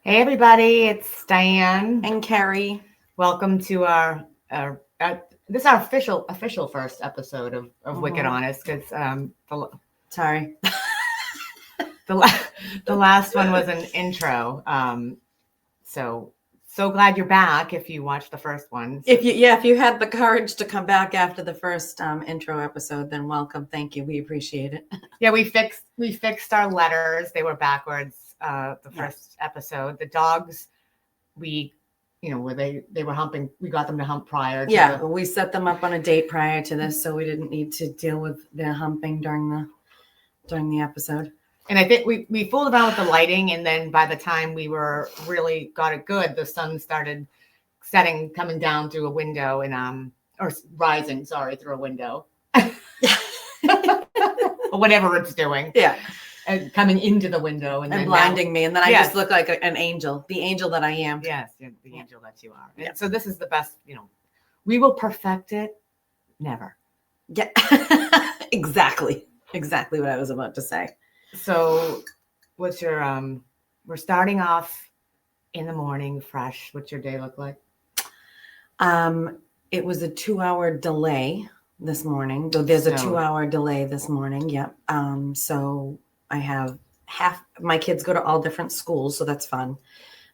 Hey everybody, it's Diane and Carrie. Welcome to our this is our official first episode of Wicked Honest because Sorry. the last one was an intro. So glad you're back if you watched the first one. If you had the courage to come back after the first intro episode, then welcome. Thank you. We appreciate it. Yeah, we fixed our letters. They were backwards. The first episode. The dogs, where they were humping. We got them to hump prior. We set them up on a date prior to this, so we didn't need to deal with the humping during the episode. And I think we fooled around with the lighting, and then by the time we really got it good, the sun started coming down through a window or rising, through a window. Or whatever it's doing. Yeah. And coming into the window and blinding me. And then I just look like an angel, the angel that I am. Yes, the angel that you are. Yeah. So this is the best, we will perfect it. Never. Yeah. Exactly what I was about to say. So what's your, we're starting off in the morning fresh. What's your day look like? It was a 2-hour delay this morning. So there's a 2-hour delay this morning. Yep. So I have my kids go to all different schools, so that's fun.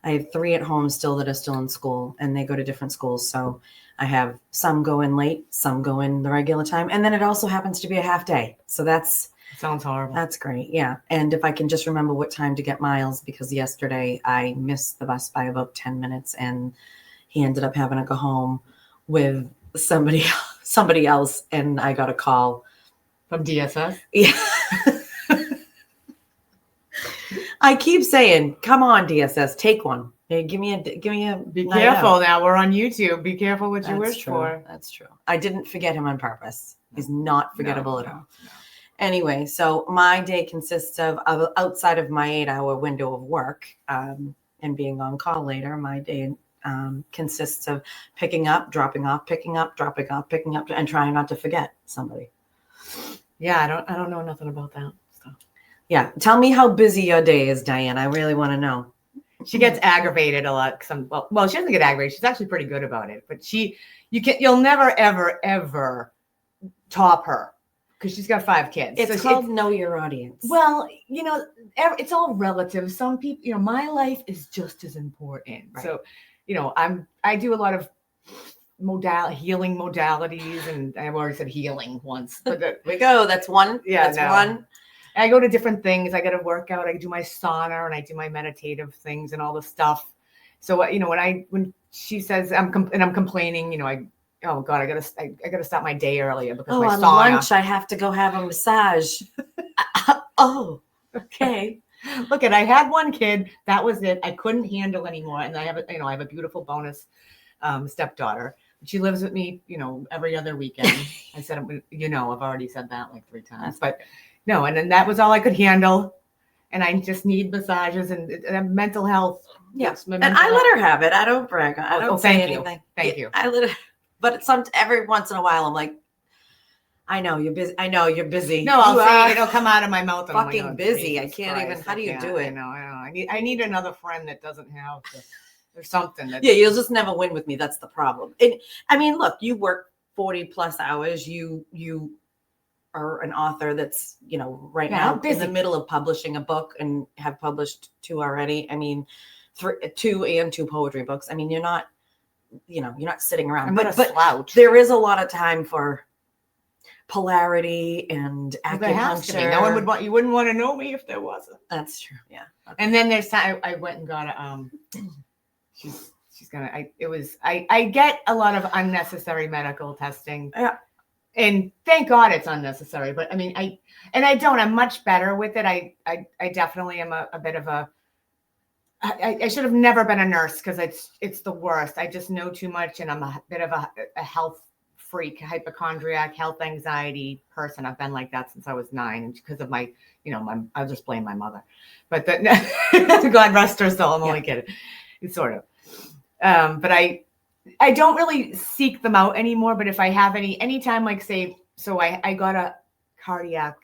I have 3 at home still that are still in school, and they go to different schools. So I have some go in late, some go in the regular time, and then it also happens to be a half day. So sounds horrible. That's great. Yeah. And if I can just remember what time to get Miles, because yesterday I missed the bus by about 10 minutes, and he ended up having to go home with somebody else, and I got a call from DSS. Yeah. I keep saying, come on, DSS, take one. Hey, give me a. Be careful now. We're on YouTube. Be careful what you wish for. That's true. I didn't forget him on purpose. He's not forgettable at all. No. Anyway, so my day consists of outside of my 8-hour window of work and being on call later. My day consists of picking up, dropping off, picking up, dropping off, picking up, and trying not to forget somebody. Yeah, I don't know nothing about that. Yeah. Tell me how busy your day is, Diane. I really want to know. She gets aggravated a lot. Well, she doesn't get aggravated. She's actually pretty good about it. But you'll never, ever, ever top her because she's got 5 kids. It's called know your audience. Well, it's all relative. Some people, my life is just as important. Right. So, I do a lot of healing modalities, and I've already said healing once. But there we go. That's one. Yeah, that's one. I go to different things. I got to work out. I do my sauna and I do my meditative things and all the stuff. So when she says I'm complaining, oh God, I gotta stop my day earlier because my on sauna. Lunch I have to go have a massage. Oh, okay. Look, I had one kid. That was it. I couldn't handle anymore, and I have a beautiful bonus stepdaughter. She lives with me, every other weekend. I said, I've already said that like 3 times, but. No, and then that was all I could handle, and I just need massages and mental health. Yes, and I let her have it. I don't brag. I don't say anything. Thank you. I let her, but every once in a while, I'm like, I know you're busy. No, I'll say it'll come out of my mouth. Fucking like, busy. I can't even. How do you do it? I know. I need another friend that doesn't have or something. Yeah, you'll just never win with me. That's the problem. And I mean, look, you work 40+ hours. You are an author that's, right now busy. In the middle of publishing a book and have published 2 already. I mean, 2 poetry books. I mean, you're not sitting around. But slouch. There is a lot of time for polarity and acupuncture. No one you wouldn't want to know me if there wasn't. That's true. Yeah. Okay. And then there's time I went and got a she's gonna I get a lot of unnecessary medical testing. Yeah. And thank God it's unnecessary. But I mean, I'm much better with it. I definitely am a bit of I should have never been a nurse because it's the worst. I just know too much, and I'm a bit of a health freak, hypochondriac, health anxiety person. I've been like that since I was 9 because of my, I'll just blame my mother. But God rest her soul. I'm only kidding. It's sort of. But I don't really seek them out anymore, but if I have anytime, like say, so I got a cardiac.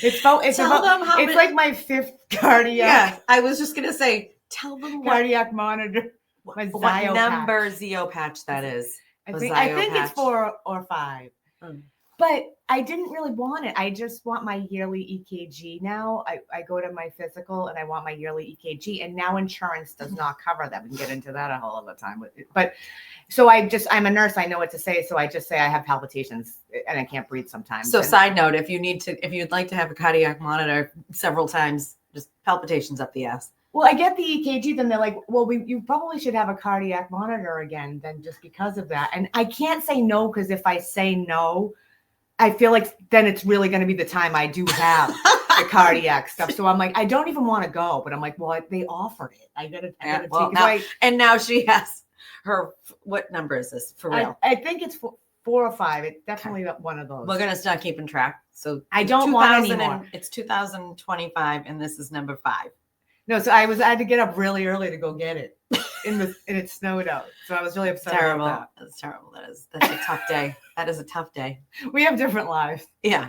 It's like my 5th cardiac. Yeah, I was just gonna say, tell them Cardiac monitor. My what Zio number patch. Zio patch that is. I A think Zio it's patch. 4 or 5. Mm. But I didn't really want it. I just want my yearly EKG now. I go to my physical and I want my yearly EKG. And now insurance does not cover that. We can get into that a whole other time. But so I'm a nurse. I know what to say. So I just say I have palpitations and I can't breathe sometimes. So side note, if you'd like to have a cardiac monitor several times, just palpitations up the ass. Well, I get the EKG, then they're like, well, you probably should have a cardiac monitor again, then just because of that. And I can't say no, because if I say no, I feel like then it's really going to be the time I do have the cardiac stuff. So I'm like, I don't even want to go, but I'm like, well, they offered it. I gotta take it. And now she has her, what number is this for real? I think it's 4 or 5. It's definitely one of those. We're going to start keeping track. So I don't want anymore. It's 2025 and this is number 5. No, so I had to get up really early to go get it, and it snowed out. So I was really upset. Terrible. About that. That's terrible. That's a tough day. That is a tough day. We have different lives. Yeah.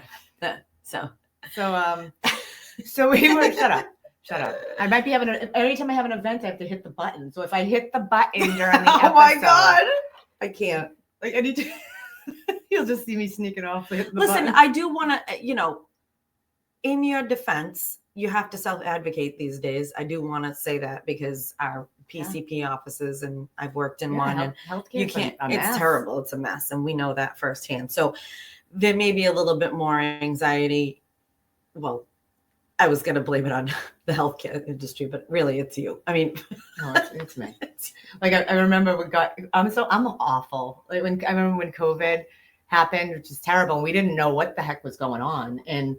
So we were shut up. I might be every time I have an event, I have to hit the button. So if I hit the button during the episode, oh my God, I can't. Like I need to. You'll just see me sneaking off. Listen, button. I do want to, in your defense, you have to self-advocate these days. I do want to say that because our PCP offices, and I've worked in one, and you can't, it's terrible. It's a mess. And we know that firsthand. So there may be a little bit more anxiety. Well, I was going to blame it on the healthcare industry, but really it's you. I mean, no, it's me. Like I remember I'm awful. Like I remember when COVID happened, which is terrible. And we didn't know what the heck was going on. And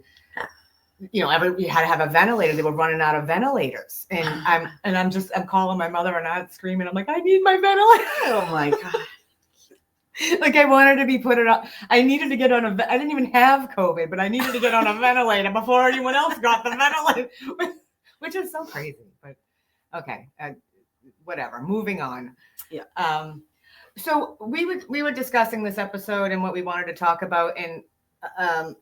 we had to have a ventilator. They were running out of ventilators, and I'm calling my mother and I'm screaming. I'm like, I need my ventilator. Oh my God! Like I wanted to be put it on. I needed to get on I didn't even have COVID, but I needed to get on a ventilator before anyone else got the ventilator, which is so crazy. But okay, whatever. Moving on. Yeah. So we were discussing this episode and what we wanted to talk about, and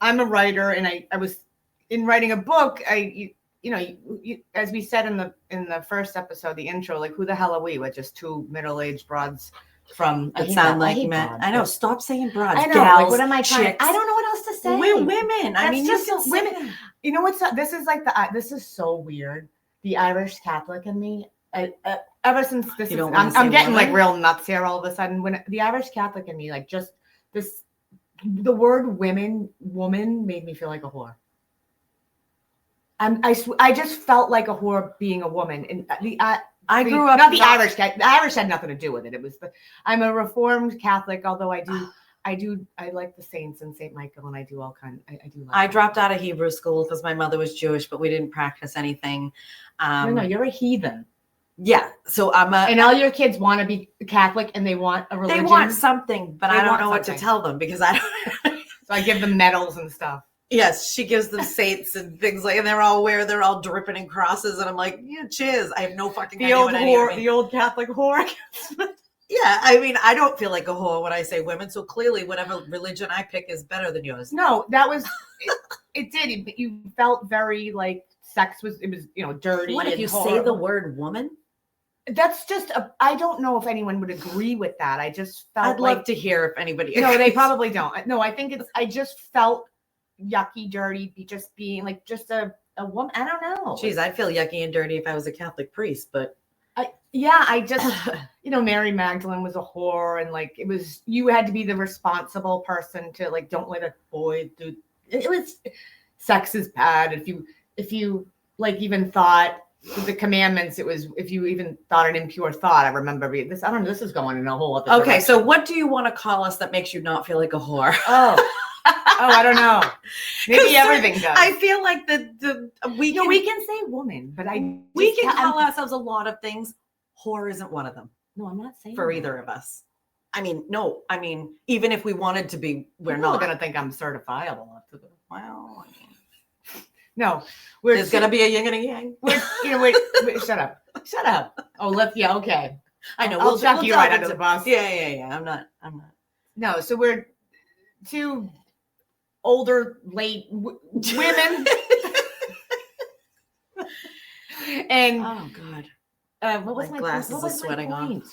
I'm a writer, and I was. In writing a book, as we said in the first episode, the intro, like who the hell are we? We're just 2 middle-aged broads from. That sound like men. I know. Stop saying broads. I know. Gals, like, what am I trying? Chicks. I don't know what else to say. We're women. I mean, just women. You know what's? This is like this is so weird. The Irish Catholic in me. Ever since this, I'm getting like real nuts here all of a sudden. When the Irish Catholic in me, like just this, the word woman made me feel like a whore. I just felt like a whore being a woman, and I grew up not the Irish. The Irish had nothing to do with it. It was I'm a Reformed Catholic, although I like the saints and Saint Michael, and I do all kind. I do. I dropped out of Hebrew school because my mother was Jewish, but we didn't practice anything. No, you're a heathen. Yeah, so and all your kids want to be Catholic, and they want a religion. They want something, but I don't know what to tell them because I don't. So I give them medals and stuff. Yes, she gives them saints and things like, and they're all dripping in crosses, and I'm like, yeah, cheers. I have no fucking idea what any of it means. The old Catholic whore. Yeah, I mean, I don't feel like a whore when I say women, so clearly whatever religion I pick is better than yours. No, that was it did. You felt very like sex was dirty. What if you say the word woman? That's just I don't know if anyone would agree with that. I just felt I'd love to hear if anybody agrees. No, they probably don't. No, I think I just felt yucky, dirty, just being like just a woman. I don't know. Jeez, I'd feel yucky and dirty if I was a Catholic priest, but I just Mary Magdalene was a whore, and like it was you had to be the responsible person to like don't let a boy do it. Was sex is bad if you like even thought the commandments. It was if you even thought an impure thought. I remember reading this. I don't know. This is going in a whole other okay. direction. So what do you want to call us that makes you not feel like a whore? I don't know. Maybe everything does. I feel like we can say woman, but we can call ourselves a lot of things. Whore isn't one of them. No, I'm not saying for either of us. I mean, no. I mean, even if we wanted to be, we're not going to think I'm certifiable. Well, no, there's going to be a yin and a yang. Wait, shut up. Oh, okay. I know. We'll chuck you right under the bus. Yeah. I'm not. No, so we're 2 older, late women. And oh god, what was my my glasses what are was sweating my off. point?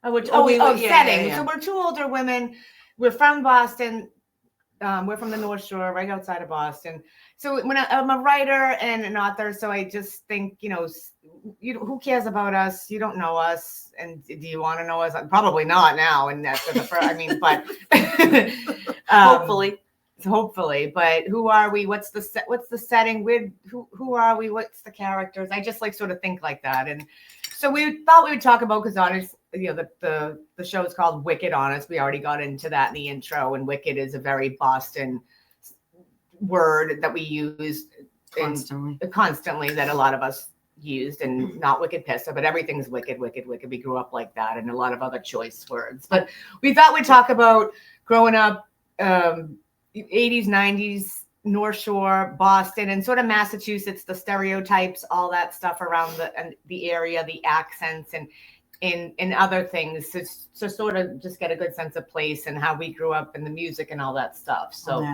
Oh, Yeah, setting. yeah. So we're two older women. We're from Boston. We're from the North Shore, right outside of Boston. So when I'm a writer and an author, so I just think, who cares about us? You don't know us, and do you want to know us? Probably not now. And that's the first. I mean, but Hopefully. Hopefully. But who are we? What's the setting? Who are we? What's the characters? I just sort of think like that, and so we thought we would talk about, because honest, the show is called Wicked Honest. We already got into that in the intro, and wicked is a very Boston word that we use constantly that a lot of us used, and not wicked pissa, but everything's wicked. We grew up like that, and a lot of other choice words. But we thought we'd talk about growing up, 80s, 90s, North Shore, Boston, and sort of Massachusetts, the stereotypes, all that stuff around the area, the accents, and in other things, to sort of just get a good sense of place and how we grew up and the music and all that stuff. So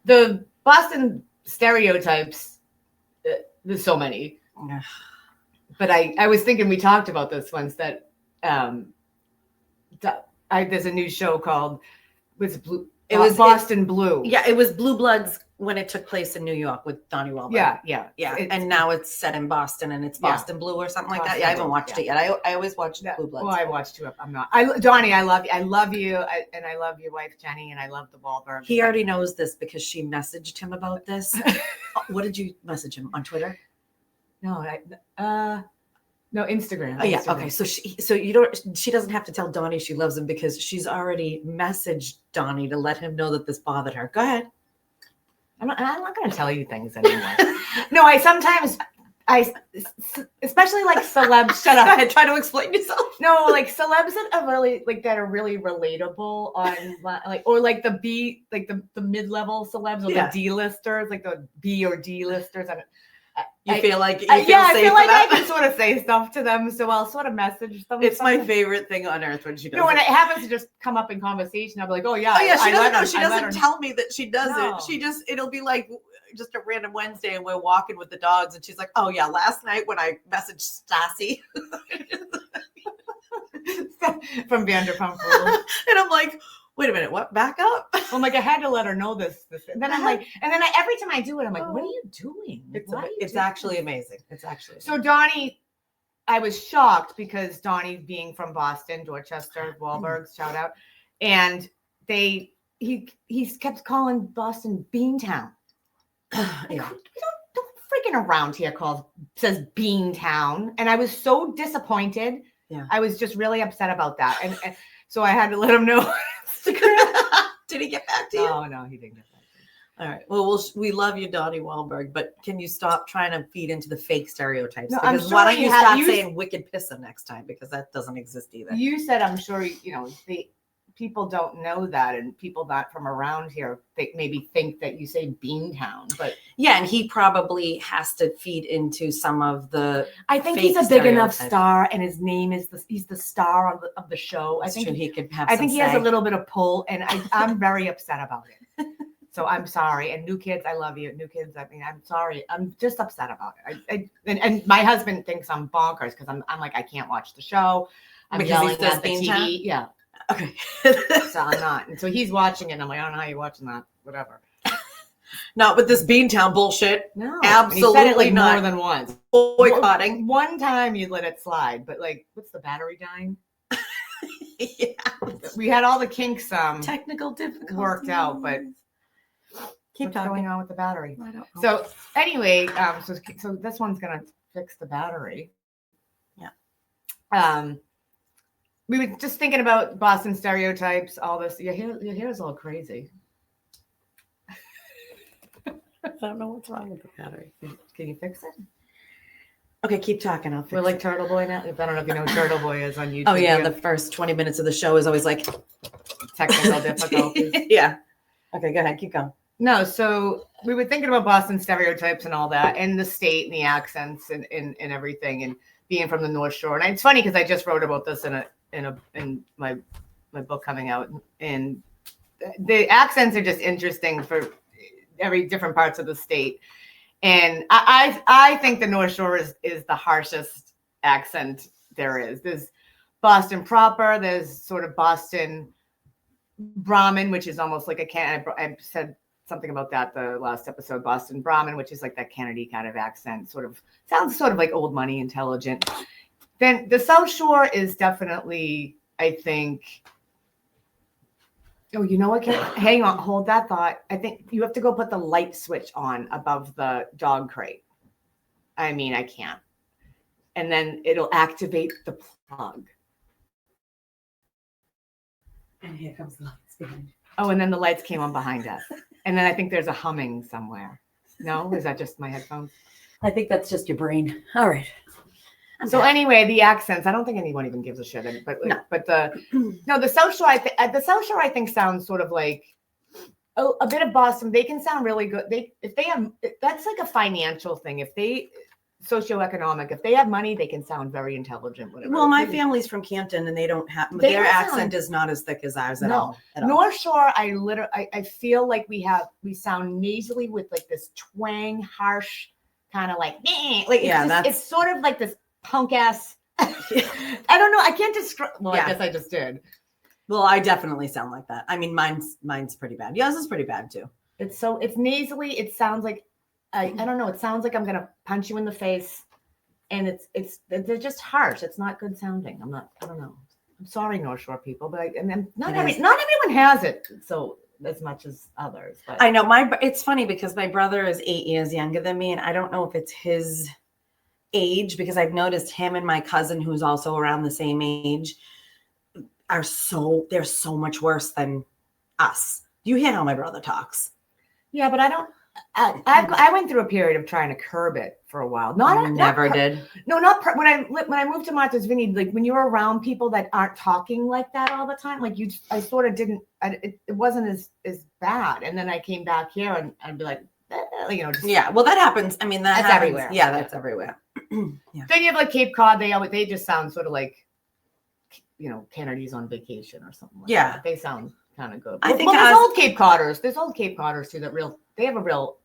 the Boston stereotypes, there's so many. Yeah. But I was thinking, we talked about this once, that there's a new show called Boston Blue. Yeah, it was Blue Bloods when it took place in New York with Donnie Wahlberg. Yeah. And now it's set in Boston, and it's Boston Blue or something like that. Yeah, I haven't watched it yet. I always watch Blue Bloods. Well, I watched too. I'm not. Donnie, I love you. I love you, and I love your wife Jenny, and I love the Wahlberg. He already knows this because she messaged him about this. What did you message him on Twitter? No, no, Instagram. Oh yeah, Instagram. Okay. She doesn't have to tell Donnie she loves him, because she's already messaged Donnie to let him know that this bothered her. Go ahead. I'm not going to tell you things anymore. No, especially like celebs. Shut up. Ahead, try to explain yourself. No, like celebs that are really relatable on or like the mid-level celebs, or the D-listers, like the B or D-listers. I feel like I feel like I can sort of say stuff to them, so I'll sort of message them. It's my favorite thing on earth when she does. No, when it happens to just come up in conversation, I'll be like, she doesn't know. She doesn't tell me that she does it. It'll be like just a random Wednesday, and we're walking with the dogs, and she's like, oh yeah, last night when I messaged Stassi from Vanderpump Rules, and I'm like, wait a minute, what? Back up. I'm like, I had to let her know this. And then I'm like, every time I do it, I'm like, what are you doing? It's actually amazing. It's actually so Donnie. I was shocked because Donnie, being from Boston, Dorchester, Wahlberg, shout out, and he kept calling Boston Beantown. Yeah. Don't freaking around here says Beantown, and I was so disappointed. Yeah, I was just really upset about that, and so I had to let him know. Did he get back to you? Oh no, he didn't get back to me. All right. Well, we love you, Donnie Wahlberg, but can you stop trying to feed into the fake stereotypes? No, because why don't you stop saying wicked pissa next time, because that doesn't exist either. You said, I'm sure the people don't know that, and people not from around here maybe think that you say Beantown, but yeah, and he probably has to feed into some of the. I think he's a big enough star, and his name is he's the star of the show. I think he could have. I think he has a little bit of pull, and I'm very upset about it. So I'm sorry. And new kids, I love you. New kids, I mean, I'm sorry. I'm just upset about it. And my husband thinks I'm bonkers because I'm like, I can't watch the show. I'm because yelling he says at the TV. Beantown? Yeah. Okay. So I'm not. And so he's watching it. And I'm like, I don't know how you're watching that. Whatever. Not with this Beantown bullshit. No. Absolutely and he said it like not. More than once. Boycotting. One time you let it slide, but like, what's the battery dying? Yeah. We had all the kinks technical difficulties worked out, but what's going on with the battery? I don't know. So anyway, so this one's gonna fix the battery. Yeah. We were just thinking about Boston stereotypes, all this. Your hair is all crazy. I don't know what's wrong with the battery. Can you fix it? Okay, keep talking. I'll fix We're like Turtle Boy now. I don't know if you know who Turtle Boy is on YouTube. Oh yeah, the first 20 minutes of the show is always like technical difficulties. Yeah. Okay, go ahead. Keep going. No, so we were thinking about Boston stereotypes and all that, and the state and the accents and everything, and being from the North Shore. And it's funny because I just wrote about this in my book coming out, and the accents are just interesting for every different parts of the state. And I think the North Shore is the harshest accent there is. There's Boston proper. There's sort of Boston Brahmin, which is almost like I said something about that the last episode. Boston Brahmin, which is like that Kennedy kind of accent, sounds sort of like old money, intelligent. Then the South Shore is definitely, I think. Oh, you know what? Hang on, hold that thought. I think you have to go put the light switch on above the dog crate. I mean, I can't. And then it'll activate the plug. And here comes the lights behind you. Oh, and then the lights came on behind us. And then I think there's a humming somewhere. No? Is that just my headphones? I think that's just your brain. All right. So anyway, the accents, I don't think anyone even gives a shit. But the South Shore, the South Shore, I think sounds sort of like a bit of Boston. They can sound really good. That's like a financial thing. If they socioeconomic, if they have money, they can sound very intelligent. Whatever. Well, my family's from Canton, and they don't have their accent is not as thick as ours at all. North Shore, I feel like we sound nasally with like this twang, harsh kind of like it's sort of like this punk ass. I don't know. I can't describe. Well, I guess I just did. Well, I definitely sound like that. I mean, mine's pretty bad. Yours is pretty bad too. It's nasally. It sounds like I don't know. It sounds like I'm gonna punch you in the face, and they're just harsh. It's not good sounding. I don't know. I'm sorry, North Shore people, but not everyone has it. So as much as others. But I know it's funny because my brother is 8 years younger than me, and I don't know if it's his age, because I've noticed him and my cousin, who's also around the same age, they're so much worse than us. You hear how my brother talks. Yeah, but I went through a period of trying to curb it for a while. Did. No, not when I moved to Martha's Vineyard. Like when you're around people that aren't talking like that all the time, like I sort of didn't. It wasn't as bad. And then I came back here and I'd be like, well, that happens. I mean, that's happens everywhere. Yeah, that's everywhere. Yeah. Then you have like Cape Cod. They just sound sort of like, Kennedy's on vacation or something like that. They sound kind of good. I think there's old Cape Codders. There's old Cape Codders too they have a real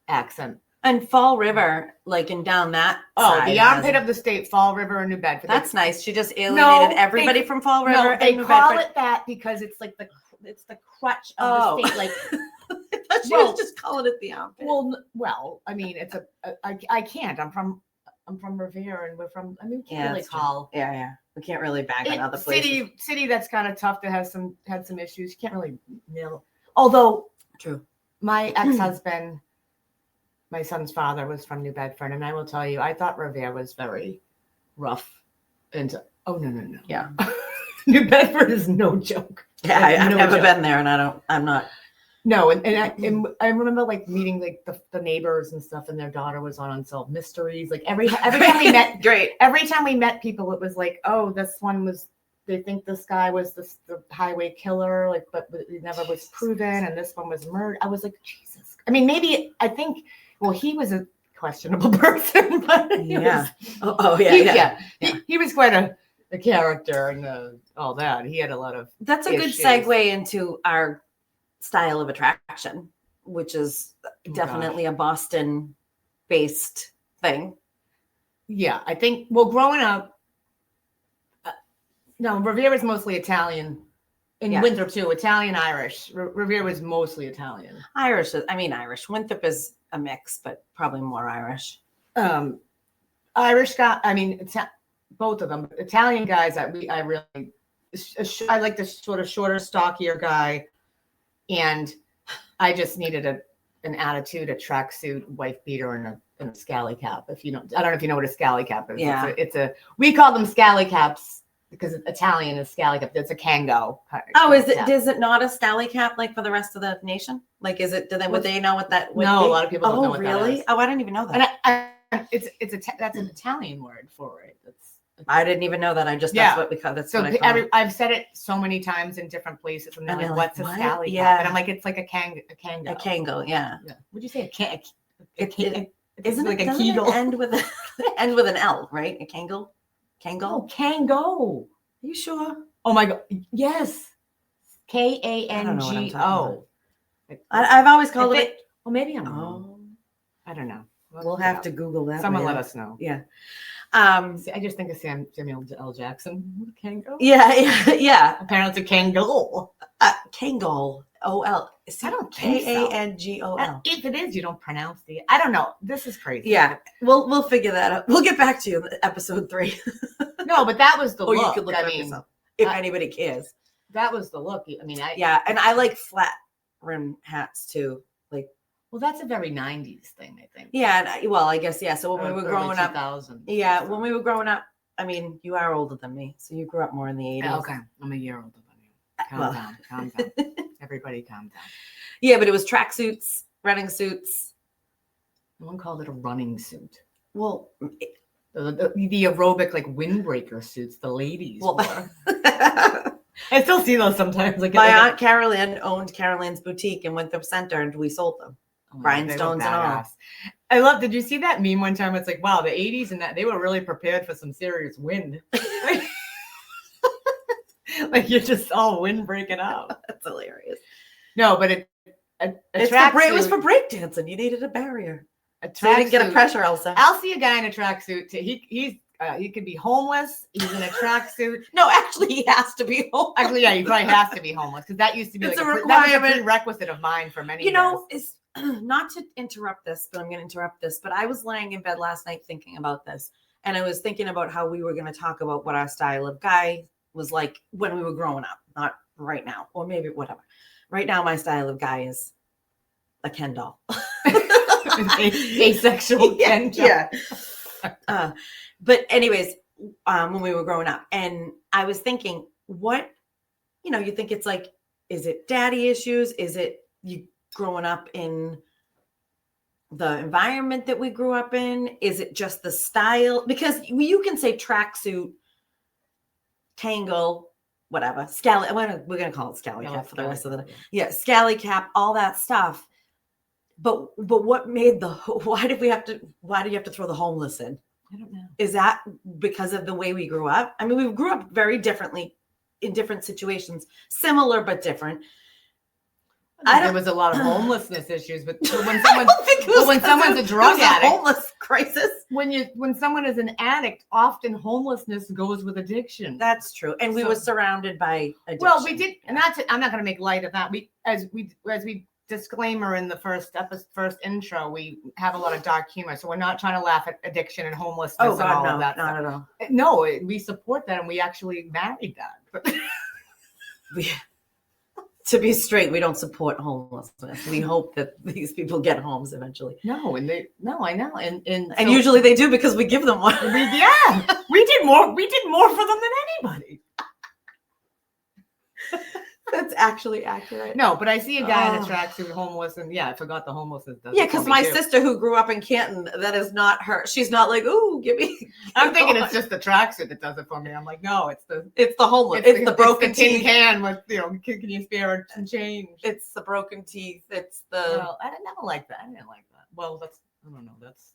accent. And Fall River, like in down that side, the armpit of the state, Fall River and New Bedford. That's nice. She just alienated everybody from Fall River. No, they call it that because it's like it's the crutch of the state. Like she was just calling it the armpit. Well, I mean, I can't. I'm from Revere, and we're from. I mean, we can't really call. Yeah. We can't really bang on other places. City that's kind of tough to had some issues. You can't really nail. Although, true. My ex-husband, my son's father, was from New Bedford, and I will tell you, I thought Revere was very rough. And no. Yeah, New Bedford is no joke. Yeah, I've never been there, and I'm not. No, and I remember like meeting like the neighbors and stuff, and their daughter was on Unsolved Mysteries. Like every time we met, every time we met people, it was like, oh, this one was. They think this guy was the highway killer, like, but it never was proven, and this one was murdered. I was like, Jesus. I mean, he was a questionable person, but he was quite a character and all that. He had a lot of. That's a good segue into our style of attraction, which is definitely a Boston-based thing. Yeah, I think. Well, growing up. No, Revere is mostly Italian. In Winthrop too, Italian, Irish. Revere was mostly Italian. Irish. Winthrop is a mix, but probably more Irish. Irish guy. I mean, both of them. Italian guys. I like the sort of shorter, stockier guy, and I just needed an attitude, a tracksuit, wife beater, and a scally cap. I don't know if you know what a scally cap is. Yeah, we call them scally caps. Because Italian is scally cap. It's a Kango. Is it not a scally cap like for the rest of the nation? Like, is it? Would they know what that would be? A lot of people don't know what that is. Oh, I didn't even know that. And that's an Italian word for it. I didn't even know that. That's what we call. That's what I call. I've said it so many times in different places, and they're like, "What's a scally cap?" And I'm like, "It's like a Kango." A Kango, yeah. Would you say Isn't like a Kegel? End with an L, right? A Kango. Kango? Oh, Kango. Are you sure? Oh my God. Yes. Kango. I've always called it. Well, maybe I'm wrong. I don't know. We'll have to Google that. Someone later. let us know. Yeah. See, I just think of Samuel L. Jackson. Kango. Yeah. Apparently, it's a kangaroo. Kangol. O-L. I don't think so. Kangol. If it is, you don't pronounce the. I don't know. This is crazy. Yeah. We'll figure that out. We'll get back to you in episode 3. No, but that was the or look. You could look it up yourself if anybody cares. That was the look. I mean, and I like flat rim hats too. Like, well, that's a very 90s thing, I think. Yeah, and I guess So when we were growing up, when we were growing up, I mean, you are older than me, so you grew up more in the 80s. Okay, I'm a year older than you. Calm down. Everybody, calm down. Yeah, but it was tracksuits, running suits. No one called it a running suit. Well, the aerobic like windbreaker suits the ladies wore. I still see those sometimes. My aunt Carol Ann owned Carol Ann's boutique in Winthrop Center, and we sold them. Rhinestones and all. I love. Did you see that meme one time? It's like, wow, the 80s and that they were really prepared for some serious wind. Like you're just all wind breaking up. That's hilarious. No, but it was for breakdancing. You needed a barrier. So you didn't get a pressure, Elsa. I'll see a guy in a tracksuit. He could be homeless. He's in a tracksuit. No, actually, he has to be homeless. Actually, yeah, he probably has to be homeless because that used to be that was a prerequisite of mine for many years. It's not to interrupt this, but I'm going to interrupt this. But I was laying in bed last night thinking about this, and I was thinking about how we were going to talk about what our style of guy was like when we were growing up, not right now, or maybe whatever. Right now, my style of guy is a Ken doll. Asexual Ken doll. Yeah. But anyways, when we were growing up, and I was thinking, what, you think it's like, is it daddy issues? Is it you growing up in the environment that we grew up in? Is it just the style? Because you can say tracksuit, Kangol, whatever, scally. We're going to call it scally cap for the rest of the day. Yeah, scally cap, all that stuff. But what made why do you have to throw the homeless in? I don't know. Is that because of the way we grew up? I mean, we grew up very differently in different situations, similar but different. There was a lot of homelessness issues, but when someone's a drug addict, homeless crisis. When someone is an addict, often homelessness goes with addiction. That's true, and we were surrounded by addiction. Well, we did, and I'm not going to make light of that. As we disclaimer in the first intro, we have a lot of dark humor, so we're not trying to laugh at addiction and homelessness. Oh God, all no, of that not stuff. at all. No, we support that, and we actually married that. To be straight, we don't support homelessness. We hope that these people get homes eventually. No, I know, and so, usually they do because we give them one. We did more for them than anybody. That's actually accurate. No, but I see a guy in a tracksuit homeless, and I forgot the homelessness. Because my sister who grew up in Canton, that is not her. She's not like, ooh, give me. I'm thinking it's just the tracksuit that does it for me. I'm like, no, it's the homeless. It's the broken tin teeth. can with can you spare some change? It's the broken teeth. It's the. Well, I didn't like that. Well, I don't know. That's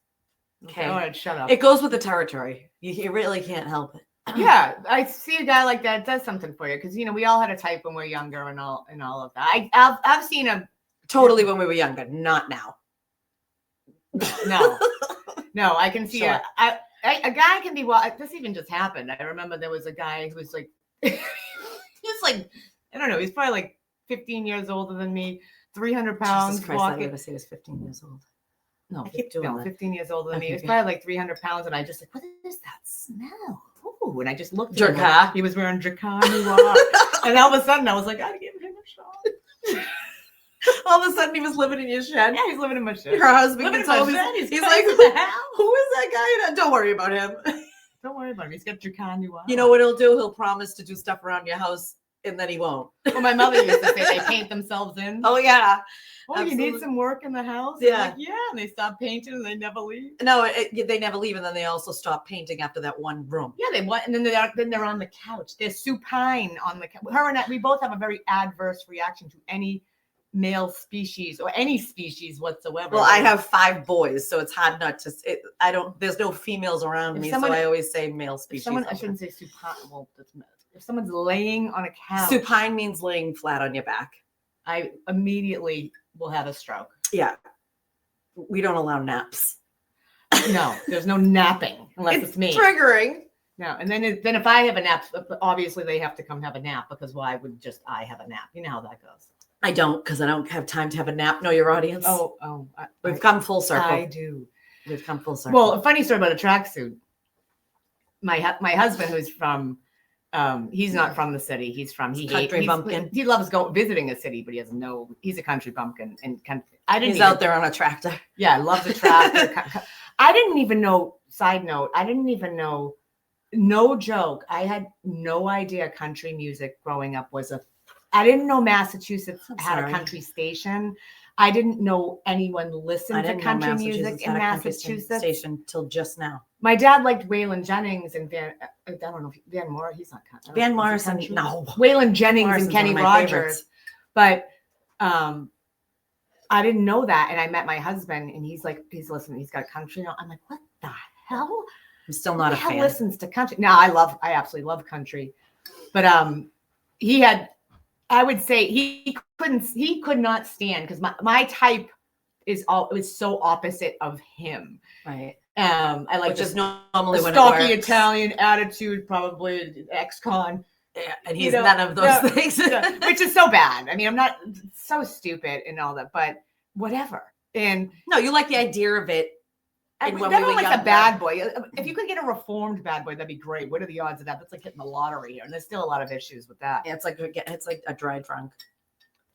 okay. All right, shut up. It goes with the territory. You really can't help it. Yeah, I see a guy like that. It does something for you because we all had a type when we were younger and all of that. I've seen a totally when we were younger, not now. No, I can see sure. a guy can be this even just happened. I remember there was a guy who was like, he's like, I don't know, he's probably like 15 years older than me, 300 pounds. Jesus Christ, I never say he was 15 years old. No, I keep doing that. 15 years older than me. He was probably like 300 pounds, and I just like, what is that smell? Ooh, and I just looked at him. He was wearing Drakkar Noir. And all of a sudden, I was like, I'd give him a shot. All of a sudden, he was living in your shed. Yeah, he's living in my shed. Your husband gets home. He's like, who is that guy? Don't worry about him. Don't worry about him. He's got Drakkar Noir. You know what he'll do? He'll promise to do stuff around your house, and then he won't. Well, my mother used to say they paint themselves in. Oh, yeah. Oh, absolutely. You need some work in the house? Yeah. Like, yeah, and they stop painting and they never leave. No, they never leave, and then they also stop painting after that one room. Yeah, and then they're on the couch. They're supine on the couch. Her and I, we both have a very adverse reaction to any male species or any species whatsoever. Well, I have 5 boys, so it's hard not to. There's no females around me, so I always say male species. I shouldn't say supine. Well, if someone's laying on a couch, supine means laying flat on your back. I immediately will have a stroke. Yeah. We don't allow naps. No, there's no napping unless it's me. Triggering. No, and then if I have a nap, obviously they have to come have a nap because why would just I have a nap? You know how that goes. I don't, because I don't have time to have a nap. Know your audience. We've come full circle. I do. We've come full circle. Well, a funny story about a tracksuit. My husband, who's from, he's not from the city. He's from country bumpkin. He loves visiting a city, but he has no. He's a country bumpkin, and he's out there on a tractor. Yeah, loves a tractor. I didn't even know. Side note: I didn't even know. No joke. I had no idea country music growing up was a. I didn't know Massachusetts had a country station. I didn't know anyone listened to country music in Massachusetts. Station till just now. My dad liked Waylon Jennings and I don't know if Van Moore. He's not country. Van Morrison. No. Waylon Jennings and Kenny Rogers. But I didn't know that, and I met my husband, and he's listening. He's got country now. I'm like, what the hell? I'm still not a fan. Who listens to country? No, I absolutely love country, but he had. I would say he could not stand because my type was so opposite of him. Right. I like just normally when stocky Italian attitude, probably ex-con. Yeah, and he's none of those things, which is so bad. I mean, I'm not so stupid and all that, but whatever. And no, you like the idea of it. I never liked a bad boy. If you could get a reformed bad boy, that'd be great. What are the odds of that? That's like hitting the lottery here, and there's still a lot of issues with that. Yeah, it's like a dry drunk.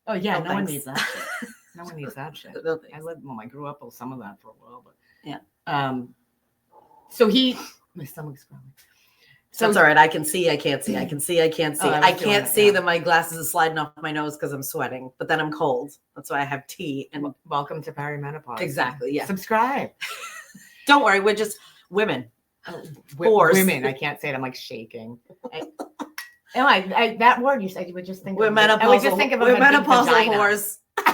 Oh yeah, no one needs that shit. No one needs that shit. I grew up with some of that for a while, but yeah. So my stomach's growing. So that's all right. I can see. I can't see. I can see. I can't see. I can't see that my glasses are sliding off my nose because I'm sweating. But then I'm cold. That's why I have tea. And welcome to perimenopause. Exactly. Yeah. Subscribe. Don't worry. We're just women. Women. I can't say it. I'm like shaking. That word you said, you would just think. We're menopausal. I would just think of we're menopausal whores. A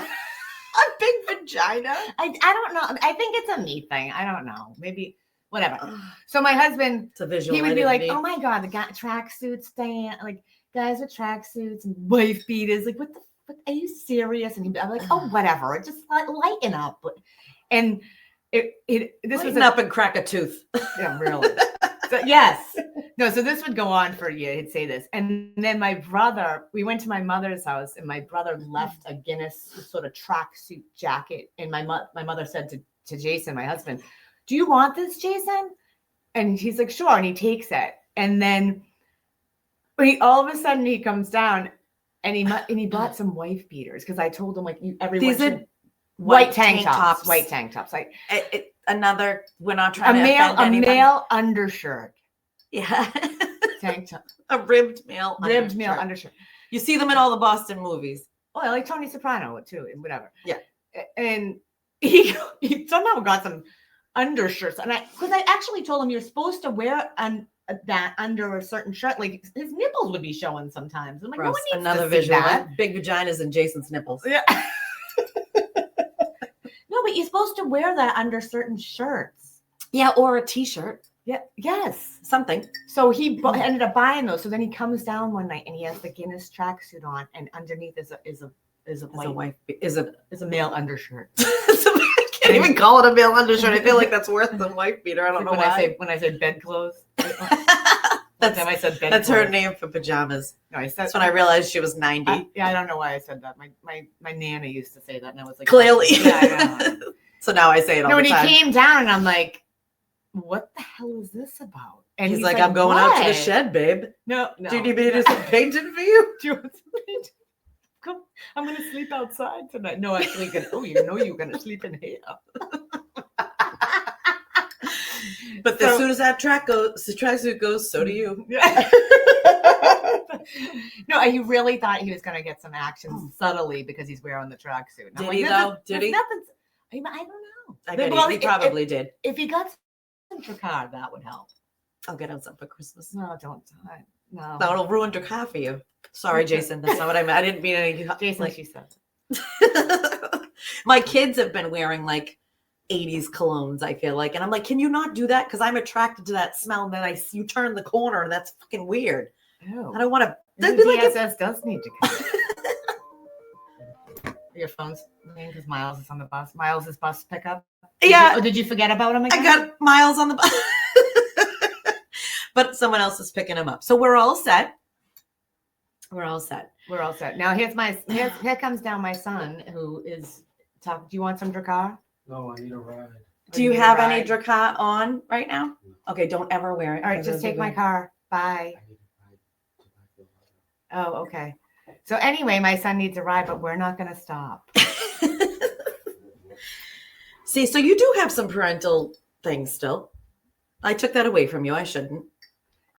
big vagina. I don't know. I think it's a me thing. I don't know. Maybe. Whatever. So my husband, he would be like, "Oh my god, the guy tracksuits, like guys with tracksuits and wife beaters. Like, what the? Are you serious?" And I'm like, "Oh, whatever. Just lighten up." And this was up and crack a tooth. Yeah, really. So, yes. No. So this would go on for a year. He'd say this, and then we went to my mother's house, and my brother left a Guinness sort of tracksuit jacket, and my mother said to Jason, my husband, "Do you want this, Jason?" And he's like, "Sure." And he takes it. And then all of a sudden he comes down and he bought some wife beaters because I told him everyone should white tank tops. White tank tops. Like we're not trying to offend anyone. Male undershirt. Yeah. Tank top. A ribbed male undershirt. You see them in all the Boston movies. Oh, I like Tony Soprano too, and whatever. Yeah. And he somehow got some undershirts, and because I actually told him you're supposed to wear that under a certain shirt, like his nipples would be showing sometimes. I'm like, no one needs another to see visual. That. Big vaginas and Jason's nipples. Yeah. No, but you're supposed to wear that under certain shirts. Yeah, or a t-shirt. Yeah. Yes. Something. So he ended up buying those. So then he comes down one night and he has the Guinness tracksuit on, and underneath is a male undershirt. Can't even call it a male undershirt. I feel like that's worse than wife beater. I don't know why. When I say bedclothes. That's her name for pajamas. No, that's when I realized she was 90. I don't know why I said that. My nana used to say that, and I was like, clearly. Yeah. So now I say it all the time. No, when he came down, and I'm like, what the hell is this about? And he's like, I'm going out to the shed, babe. No. Do you need me to do some painting for you? Do you want some painting? Come, I'm going to sleep outside tonight. No, actually, you're going to sleep in here. But as soon as that tracksuit goes, so do you. Yeah. No, he really thought he was going to get some action subtly because he's wearing the tracksuit. Did he though? Did he? I don't know. I bet he probably did. If he got some Drakkar, that would help. I'll get him some for Christmas. No, don't. No. That'll ruin Drakkar for you. Sorry, Jason. That's not what I meant. I didn't mean any. Jason, she said. My kids have been wearing like 80s colognes, I feel like. And I'm like, can you not do that? Because I'm attracted to that smell. And then you turn the corner and that's fucking weird. Ew. I don't want to. The DSS does need to come. Your phone's ringing because Miles is on the bus. Miles is bus pickup. Did you forget about him again? I got Miles on the bus. But someone else is picking him up. So we're all set. We're all set. We're all set. Now here comes down my son who is talking. Do you want some Drakkar? No, I need a ride. Do you have any Drakkar on right now? Okay, don't ever wear it. All right, just take my car. Bye. Oh, okay. So anyway, my son needs a ride, but we're not going to stop. See, so you do have some parental things still. I took that away from you. I shouldn't.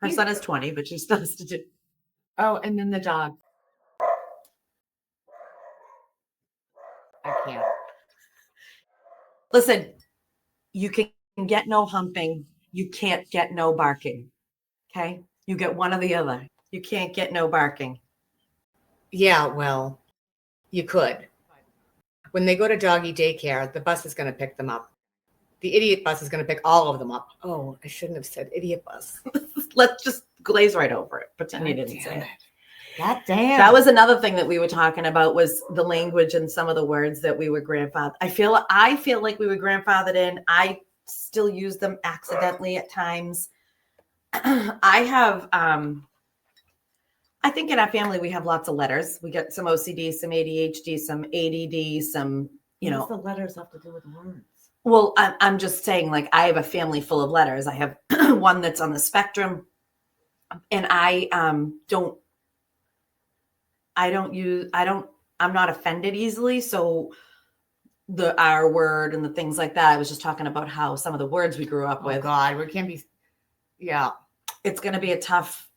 Her son is 20, but she still has to do. Oh, and then the dog. I can't. Listen, you can get no humping. You can't get no barking. Okay? You get one or the other. You can't get no barking. Yeah, well, you could. When they go to doggy daycare, the bus is going to pick them up. The idiot bus is going to pick all of them up. Oh, I shouldn't have said idiot bus. Let's just glaze right over it. Pretend you didn't say it. God damn. That was another thing that we were talking about was the language and some of the words that we were grandfathered. I feel like we were grandfathered in. I still use them accidentally at times. I have, I think in our family, we have lots of letters. We get some OCD, some ADHD, some ADD, some, What does the letters have to do with words? Well, I'm just saying, like, I have a family full of letters. I have one that's on the spectrum, and I'm not offended easily. So the R word and the things like that, I was just talking about how some of the words we grew up with. Oh God, we can't be, yeah. It's going to be tough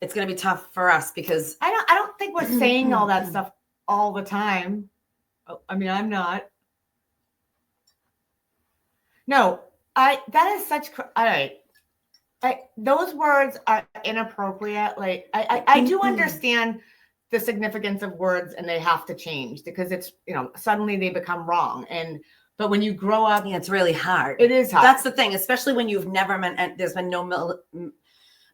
for us because I don't think we're saying all that stuff all the time. I mean, I'm not. No, that is such, all right. Those words are inappropriate. Like I do understand the significance of words and they have to change because it's, suddenly they become wrong. But when you grow up, it's really hard. It is hard. That's the thing, especially when you've never meant, and there's been no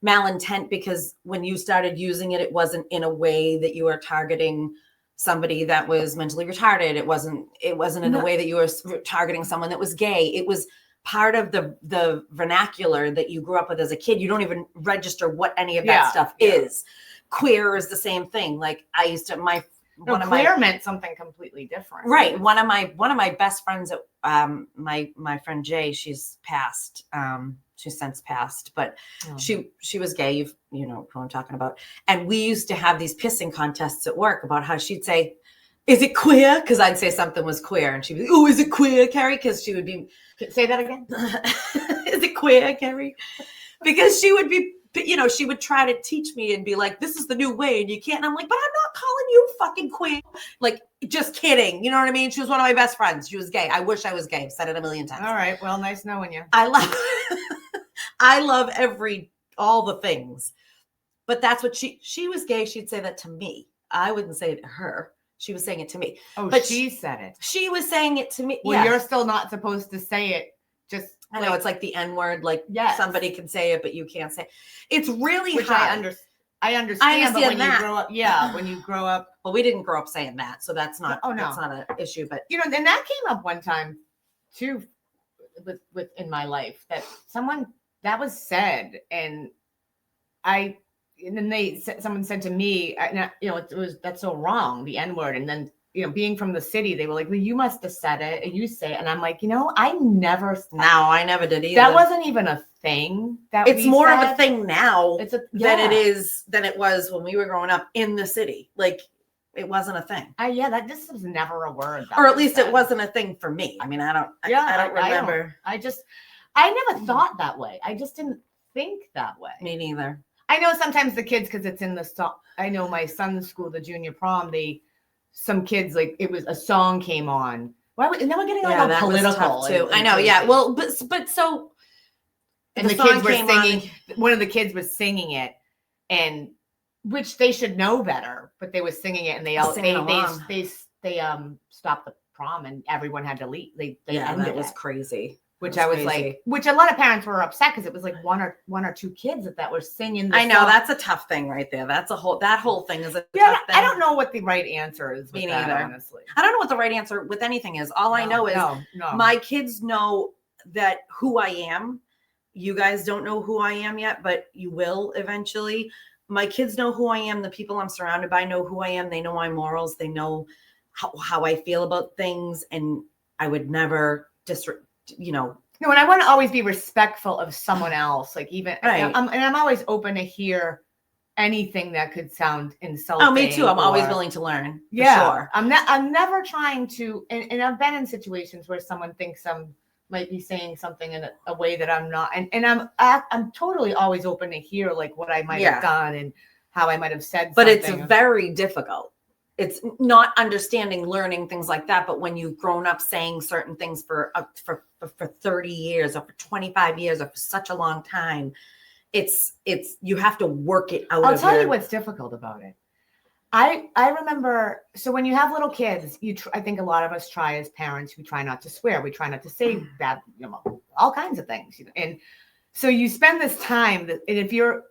malintent because when you started using it, it wasn't in a way that you were targeting somebody that was mentally retarded. It wasn't in a way that you were targeting someone that was gay. It was part of the vernacular that you grew up with as a kid. You don't even register what any of that stuff is. Queer is the same thing. Like I used to, queer meant something completely different. Right. One of my best friends, my friend Jay, she's passed. She's since passed, but she was gay. You know who I'm talking about. And we used to have these pissing contests at work about how she'd say, "Is it queer?" Because I'd say something was queer, and she'd be, "Oh, is it queer, Carrie?" Because she would be, say that again. Is it queer, Carrie? Because she would be, she would try to teach me and be like, "This is the new way, and you can't." And I'm like, "But I'm not calling you fucking queer." Like, just kidding. You know what I mean? She was one of my best friends. She was gay. I wish I was gay. I've said it a million times. All right. Well, nice knowing you. I love all the things, but that's what she was gay. She'd say that to me. I wouldn't say it to her. She was saying it to me. Oh, but she said it. She was saying it to me. Well, you're still not supposed to say it. I know it's like the N word. Like somebody can say it, but you can't say it. It's really Which hard. I understand. But when you grow up, when you grow up, well, we didn't grow up saying that, so that's not. Oh no, that's not an issue. But and that came up one time too, with in my life that that was said, and then someone said to me, that's so wrong, the N word, and then being from the city, they were like, well, you must have said it, and you say it, and I'm like, I never. No, I never did either. That wasn't even a thing. It's more of a thing now than it was when we were growing up in the city. Like it wasn't a thing. This was never a word. Or at least it wasn't a thing for me. I mean, I don't remember. I never thought that way. I just didn't think that way. Me neither. I know sometimes the kids, because it's in the song. I know my son's school, the junior prom, some kids, like, it was a song came on. And then we're getting all political too. I know. Yeah. Well, but so. And the kids were singing. One of the kids was singing it, and which they should know better, but they were singing it, and they stopped the prom, and everyone had to leave. They ended that was crazy. which That's I was crazy. like, which a lot of parents were upset because it was like one or two kids that were singing. I know song. that's a tough thing right there. That whole thing is a Yeah, tough thing. I don't know what the right answer is. Me with that, neither. honestly. I don't know what the right answer with anything is. All I know is no. my kids know that who I am. You guys don't know who I am yet, but you will eventually. My kids know who I am. The people I'm surrounded by know who I am. They know my morals. They know how I feel about things. And I would never No, and I want to always be respectful of someone else. Like even, right. I'm always open to hear anything that could sound insulting. Oh, me too. I'm always willing to learn. Yeah, sure. I'm never trying to, and I've been in situations where someone thinks I'm might be saying something in a way that I'm not, and I'm totally always open to hear like what I might have done and how I might have said. But something. it's very difficult. It's not understanding, learning things like that. But when you've grown up saying certain things for 30 years or for 25 years or for such a long time, it's you have to work it out. I'll tell you what's difficult about it. I remember, so when you have little kids, I think a lot of us try as parents, we try not to swear, we try not to say bad, all kinds of things. And so you spend this time and if you're,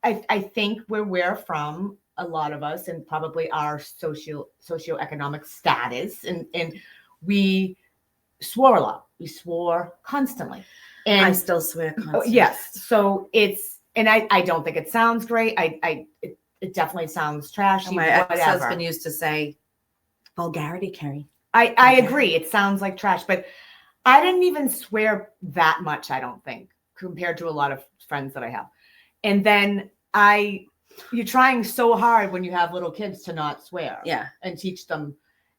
I think where we're from, a lot of us, and probably our socioeconomic status, and we swore a lot. We swore constantly. And I still swear constantly. Yes. So and I don't think it sounds great. It definitely sounds trashy. My ex-husband used to say, vulgarity, Carrie. I agree. It sounds like trash, but I didn't even swear that much, I don't think, compared to a lot of friends that I have. And then you're trying so hard when you have little kids to not swear. Yeah. And teach them.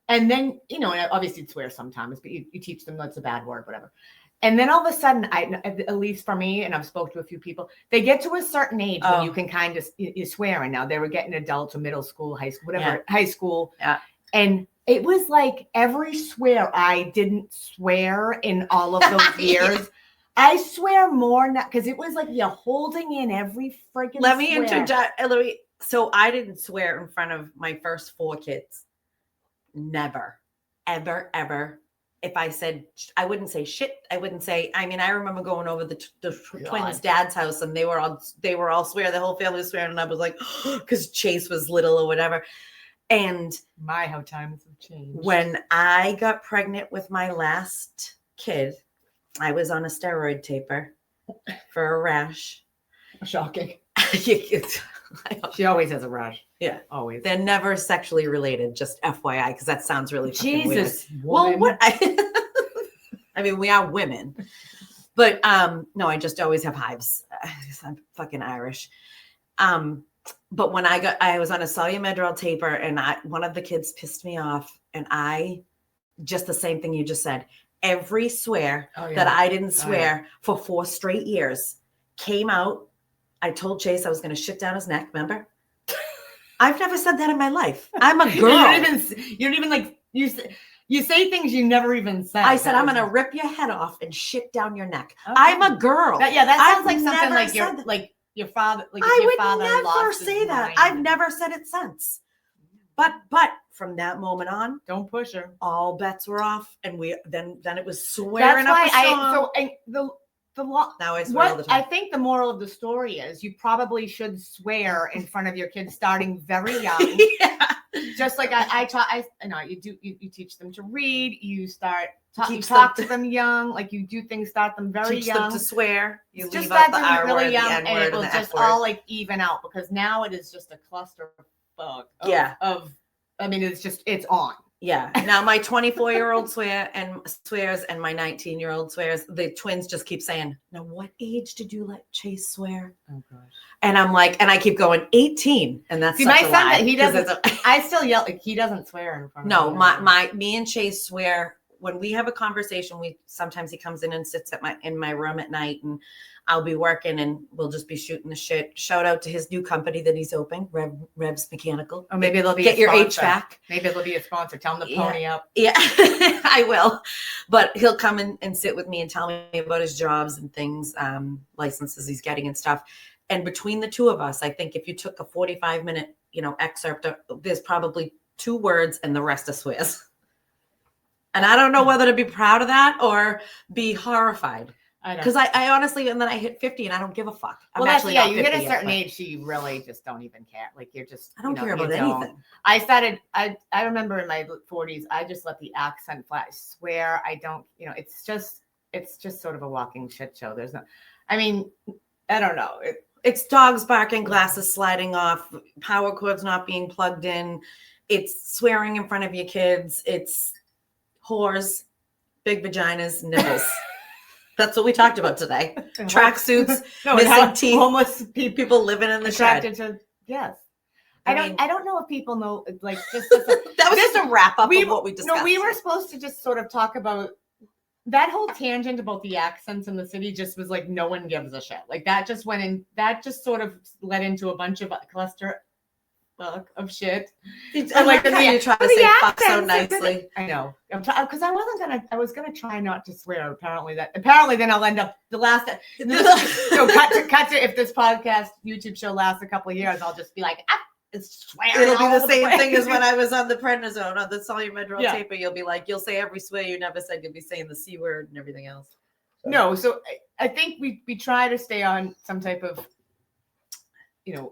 And then, and obviously you'd swear sometimes, but you teach them that's a bad word, whatever. And then all of a sudden, at least for me, and I've spoke to a few people, they get to a certain age when you can kind of you swear. And now they were getting adults or middle school, high school, whatever, high school. Yeah. And it was like every swear I didn't swear in all of those years. I swear more now because it was like you're holding in every freaking. Let me interject. So I didn't swear in front of my first 4 kids. Never, ever, ever. If I said, I wouldn't say shit. I wouldn't say. I mean, I remember going over the twins' dad's house, and they were all swear. The whole family was swearing, and I was like, because Chase was little or whatever. And how times have changed. When I got pregnant with my last kid, I was on a steroid taper for a rash. Shocking. She always has a rash. Yeah, always. They're never sexually related. Just FYI, because that sounds really fucking Jesus. weird. Well, what? I mean, we are women, but no, I just always have hives. I'm fucking Irish. But when I was on a Solumedrol taper, and one of the kids pissed me off, and just the same thing you just said. Every swear that I didn't swear for 4 straight years came out. I told Chase I was going to shit down his neck. Remember? I've never said that in my life. I'm a girl. You don't even like you say things you never even said. I said I'm going to rip your head off and shit down your neck. Okay. I'm a girl. That sounds like something like your father. Like I would never say that. I've never said it since. But from that moment on, don't push her. All bets were off, and then it was swearing. That's why the law. Now I swear all the time. I think the moral of the story is you probably should swear in front of your kids starting very young. Yeah. Just like I taught. You teach them to read. You talk to them young. Like you do things, start them very young. Teach them to swear. You just leave out the R really word, young, and it will just all like even out because now it is just a cluster of it's on. Yeah. Now my 24-year-old swears and my 19-year-old swears. The twins just keep saying, now what age did you let Chase swear? Oh gosh. And I'm like, and I keep going 18. And that's my son that he doesn't I still yell like he doesn't swear in front of me. Me and Chase swear when we have a conversation. Sometimes he comes in and sits in my room at night, and I'll be working and we'll just be shooting the shit. Shout out to his new company that he's opening, Revs Mechanical. Or maybe they'll be get your HVAC. Maybe it'll be a sponsor. Tell him to pony up. Yeah, I will. But he'll come in and sit with me and tell me about his jobs and things, licenses he's getting and stuff. And between the two of us, I think if you took a 45-minute, excerpt, there's probably 2 words and the rest are swears. And I don't know whether to be proud of that or be horrified. I don't. Because I honestly, and then I hit 50 and I don't give a fuck. I'm Well, that's actually yeah. not You hit 50 a certain yet, age, so you really just don't even care. Like you're just. I don't care you about don't. anything. I remember in my 40s, I just let the accent fly. I swear, I don't. It's just sort of a walking shit show. There's no. I mean, I don't know. It's dogs barking, glasses sliding off, power cords not being plugged in. It's swearing in front of your kids. It's whores, big vaginas, nipples. That's what we talked about today. Tracksuits, missing teeth, homeless people living in the shed. Yes. I don't know if people know, like, just that was just a wrap up of what we discussed. No, we were supposed to just sort of talk about that whole tangent about the accents in the city. Just was like, no one gives a shit. Like that just went in, that just sort of led into a bunch of cluster of shit. I like how you try to say fuck so nicely. I know, because I was gonna try not to swear. Apparently then I'll end up cut to if this podcast YouTube show lasts a couple of years, I'll just be like, it's swearing. It'll be the same thing as when I was on the prednisone on the Soluble tape. You'll be like, you'll say every swear you never said. You'll be saying the C word and everything else. No, so I think we try to stay on some type of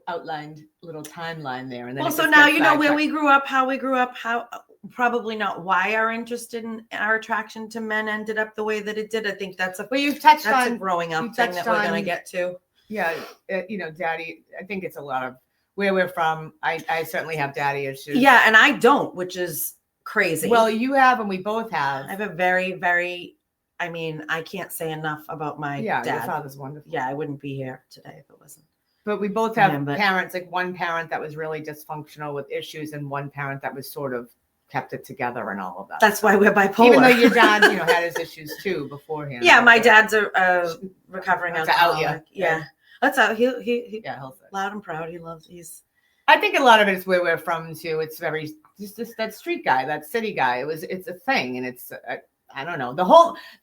outlined little timeline there. And then so now you know where we grew up, how we grew up, how probably not why our interest in our attraction to men ended up the way that it did. I think that's you've touched on a growing up thing that we're going to get to. Yeah, daddy. I think it's a lot of where we're from. I certainly have daddy issues. Yeah, and I don't, which is crazy. Well, you have, and we both have. I have a very, very. I mean, I can't say enough about my dad. Your father's wonderful. Yeah, I wouldn't be here today if it wasn't. But we both have parents, like one parent that was really dysfunctional with issues and one parent that was sort of kept it together and all of that. That's why we're bipolar. Even though your dad, had his issues too beforehand. Yeah, my dad's a recovering alcoholic. Yeah. That's how he he'll say. Loud and proud. I think a lot of it is where we're from too. It's very just that street guy, that city guy. It's a thing, and it's I don't know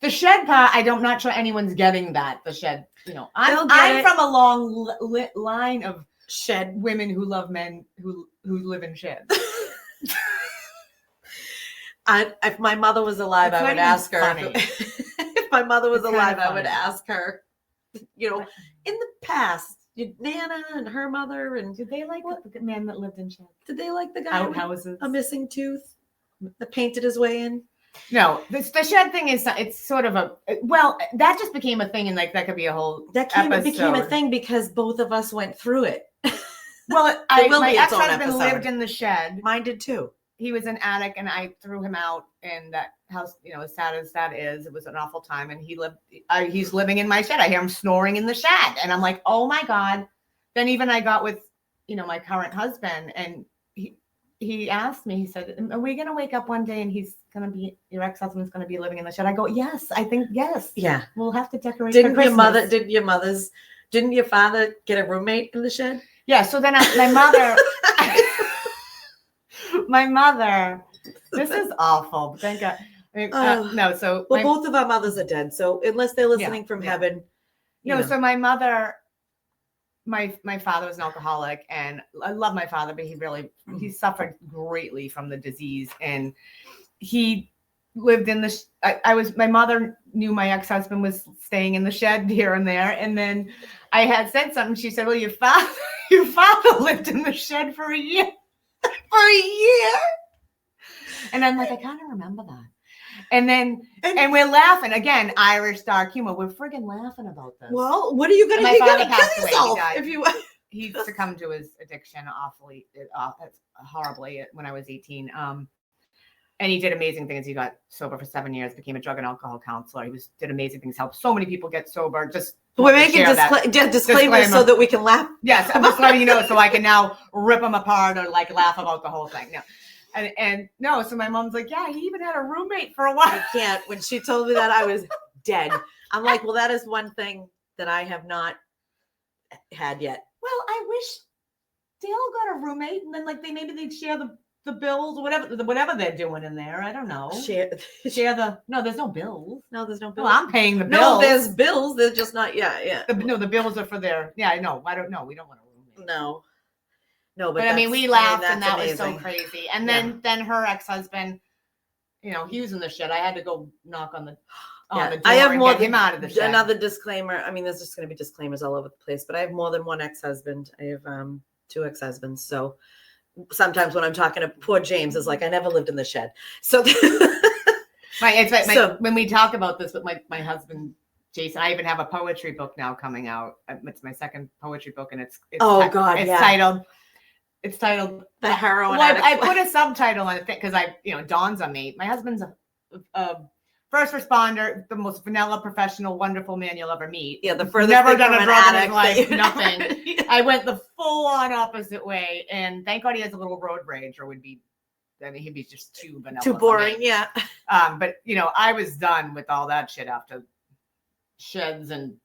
the shed part. I'm not sure anyone's getting that the shed. I'm from a long line of shed women who love men who live in sheds. If my mother was alive, I would ask her. If my mother was alive, I would ask her. In the past, Nana and her mother, and did they like the man that lived in sheds? Did they like the guy with a missing tooth that painted his way in? No, the shed thing it's sort of that just became a thing, and like that could be a whole became a thing because both of us went through it. Well, my ex-husband lived in the shed. Mine did too. He was an addict, and I threw him out in that house. As sad as that is, it was an awful time. And he's living in my shed. I hear him snoring in the shed, and I'm like, oh my god. Then even I got with my current husband, and he asked me. He said, "Are we gonna wake up one day and your ex-husband's gonna be living in the shed?" I go, "Yes, I think yes. Yeah, we'll have to decorate." Didn't your father get a roommate in the shed? Yeah. So then my mother, this is awful. Thank God. No. So both of our mothers are dead. So unless they're listening from heaven, So my mother. My father was an alcoholic, and I love my father, but he suffered greatly from the disease, and he lived in my mother knew my ex-husband was staying in the shed here and there, and then I had said something. She said, "Well, your father lived in the shed for a year." And I'm like, I kind of remember that. And then we're laughing again, Irish dark humor. We're friggin' laughing about this. Well, what are you going to do? He succumbed to his addiction horribly when I was 18. And he did amazing things. He got sober for 7 years, became a drug and alcohol counselor. He did amazing things, helped so many people get sober. We're making disclaimers so that we can laugh. Yes, I'm just letting you know so I can now rip them apart or like laugh about the whole thing. No. And no, so my mom's like, yeah, he even had a roommate for a while. I can't. When she told me that, I was dead. I'm like, well, that is one thing that I have not had yet. Well, I wish they all got a roommate, and then like they'd share the bills or whatever they're doing in there. I don't know. Share no, there's no bills. No, there's no bills. Well, I'm paying the bills. No, there's bills. They're just not. Yeah. The bills are for their. Yeah, I know. I don't know. We don't want a roommate. No, but I mean, we laughed, and that amazing. Was so crazy. And then her ex-husband, he was in the shed. I had to go knock on the door I have and more get him out of the shed. Another disclaimer. I mean, there's just going to be disclaimers all over the place, but I have more than one ex-husband. I have 2 ex-husbands. So sometimes when I'm talking to poor James, is like, I never lived in the shed. So when we talk about this with my husband, Jason, I even have a poetry book now coming out. It's my second poetry book, and it's titled The Heroin Well, Addict. I put a subtitle on it because dawns on me. My husband's a first responder, the most vanilla, professional, wonderful man you'll ever meet. Yeah, the furthest never thing done from a an drug in his addict life, that- nothing. Yeah. I went the full-on opposite way, and thank God he has a little road rage, or he'd be just too vanilla. Too boring, yeah. But I was done with all that shit after sheds and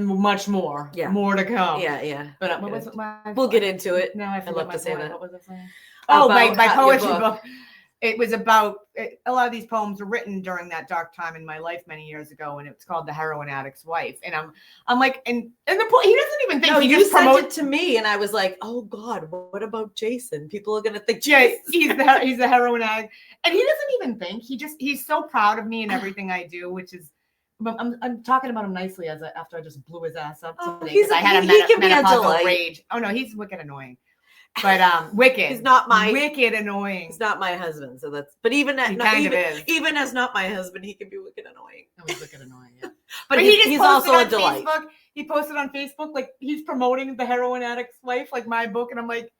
much more. Yeah. More to come. Yeah. But what was it? We'll get into it. No, I forgot love my to say point. that. What was I saying? Oh, my your poetry book. book. It was about a lot of these poems were written during that dark time in my life many years ago, and it's called The Heroin Addict's Wife. And I'm like, and the point, he doesn't even think No, he you just sent promotes. it to me, and I was like, "Oh God, what about Jason? People are gonna think Yeah, Jason." he's the heroin addict, and he doesn't even think. He's so proud of me and everything I do, which is. I'm talking about him nicely after I just blew his ass up today because I had he can be a menopausal delight. rage. Oh no, he's wicked annoying, but wicked. He's not wicked annoying. He's not my husband, so that's. But even He kind of is. Even as not my husband, he can be wicked annoying. No, he's wicked annoying. Yeah. but he's also a delight. Facebook. He posted on Facebook like he's promoting The Heroin Addict's Wife, like my book, and I'm like,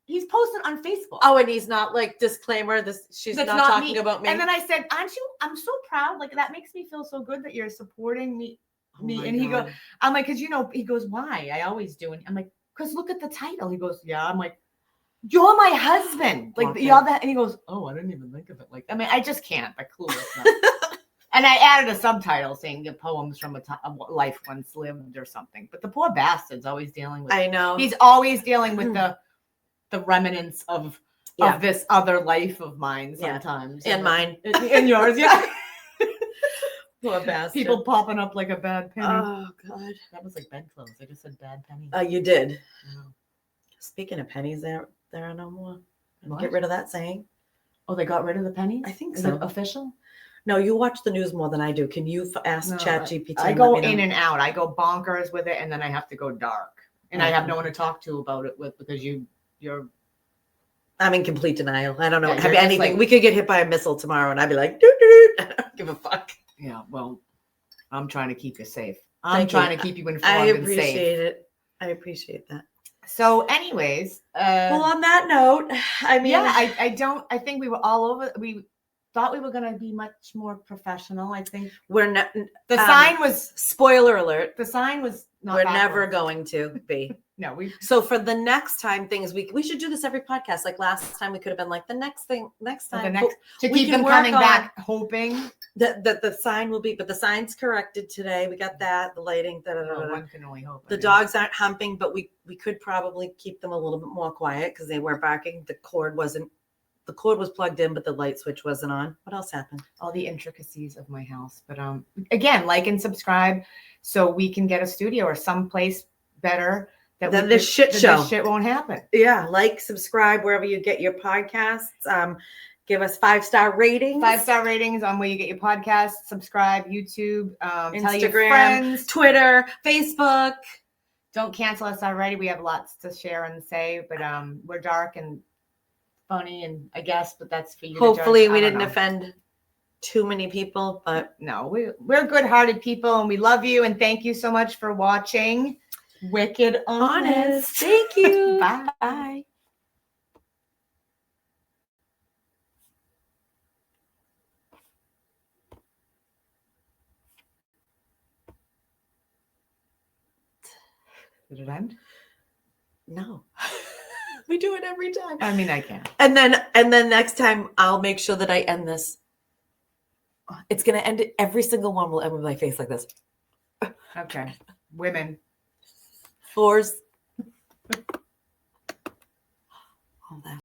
he's posted on Facebook. Oh, and he's not like disclaimer. She's not talking about me. And then I said, "Aren't you? I'm so proud. Like that makes me feel so good that you're supporting me." And he goes, "I'm like, because he goes, why? I always do." And I'm like, "Because look at the title." He goes, "Yeah." I'm like, "You're my husband." Like y'all that, and he goes, "Oh, I didn't even think of it." Like, I mean, I just can't. But clueless. And I added a subtitle saying the poems from a life once lived or something. But the poor bastard's always dealing with. I know. He's always dealing with the remnants of this other life of mine sometimes. And mine. And yours, yeah. Poor bastard. People popping up like a bad penny. Oh God. That was like bedclothes. I just said bad penny. You did. Yeah. Speaking of pennies, there are no more. What? Get rid of that saying. Oh, they got rid of the pennies? I think Is so. it official? No, you watch the news more than I do. Can you ask ChatGPT? I go in and out. I go bonkers with it, and then I have to go dark. And I have no one to talk to about it with because you're. I'm in complete denial. I don't know Yeah, anything. We could get hit by a missile tomorrow, and I'd be like, doo-doo-doo. I don't give a fuck. Yeah, well, I'm trying to keep you safe. Thank trying you. to keep you informed I and safe. appreciate it. I appreciate that. So, anyways, well, on that note, I mean, yeah, I think we were all over. We thought we were going to be much more professional. I think we're not. The sign was spoiler alert. The sign was not. We're never going to be. No, So for the next time, we should do this every podcast. Like last time, we could have been like next time. To keep them coming back, hoping that the sign will be. But the sign's corrected today. We got that. The lighting. One can only hope. The dogs aren't humping, but we could probably keep them a little bit more quiet because they were barking. The cord was plugged in, but the light switch wasn't on. What else happened? All the intricacies of my house. But again, like and subscribe so we can get a studio or someplace better. This shit show. This shit won't happen. Yeah, subscribe wherever you get your podcasts. Give us 5-star ratings. 5-star ratings on where you get your podcasts. Subscribe, YouTube, Instagram, tell your friends, Twitter, Facebook. Don't cancel us already. We have lots to share and say, but we're dark and funny, and I guess, but that's for you. Hopefully, we didn't offend too many people, but no, we're good-hearted people, and we love you, and thank you so much for watching. Wicked Honest. Thank you. Bye. Did it end? No. We do it every time. I mean, I can. And then next time I'll make sure that I end this. It's gonna end it. Every single one will end with my face like this. Okay. Women. 4s. All that.